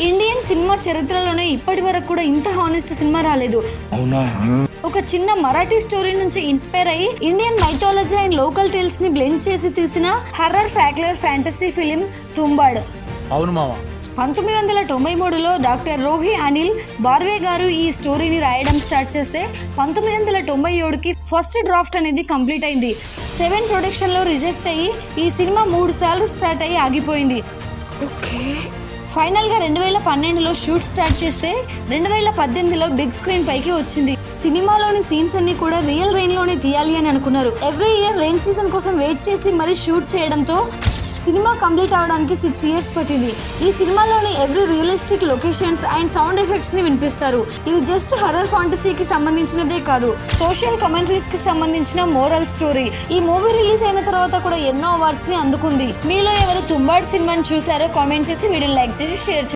Indian cinema చరిత్రలోనే ఇప్పటి వరకు కూడా ఇంత హానెస్ట్ సినిమా రాలేదు. ఒక చిన్న మరాఠీ స్టోరీ నుంచి ఇన్స్పైర్ అయ్యి Indian mythology and local tales ని బ్లెండ్ చేసి తీసిన హర్రర్ ఫ్యాక్యులర్ ఫ్యాంటసీ ఫిలిం తుంబాడ్. అవును మావా. 1993లో డాక్టర్ రోహి అనిల్ బార్వే గారు ఈ స్టోరీని రాయడం స్టార్ట్ చేస్తే 1997కి ఫస్ట్ డ్రాఫ్ట్ అనేది కంప్లీట్ అయింది. 7 ప్రొడక్షన్లో రిజెక్ట్ అయ్యి ఈ సినిమా 3 సార్లు స్టార్ట్ అయ్యి ఆగిపోయింది. ఫైనల్గా 2012లో షూట్ స్టార్ట్ చేస్తే 2018లో బిగ్ స్క్రీన్ పైకి వచ్చింది. సినిమాలోని సీన్స్ అన్ని కూడా రియల్ రెయిన్ లోనే తీయాలి అని అనుకున్నారు. ఎవ్రీ ఇయర్ రెయిన్ సీజన్ కోసం వెయిట్ చేసి మరీ షూట్ చేయడంతో సినిమా కంప్లీట్ అవడానికి 6 ఇయర్స్ పట్టింది. ఈ సినిమాలోని every realistic locations and sound effects ని వినిపిస్తారు. ఇది జస్ట్ హర్రర్ ఫాంటసీకి సంబంధించినదే కాదు, సోషల్ కమెంటరీస్ కి సంబంధించిన మోరల్ స్టోరీ. ఈ మూవీ రిలీజ్ అయిన తర్వాత కూడా ఎన్నో అవార్డ్స్ ని అందుకుంది. మీలో ఎవరు తుంబాడ్ సినిమాని చూసారో కామెంట్ చేసి వీడియోని లైక్ చేసి షేర్ చేయండి.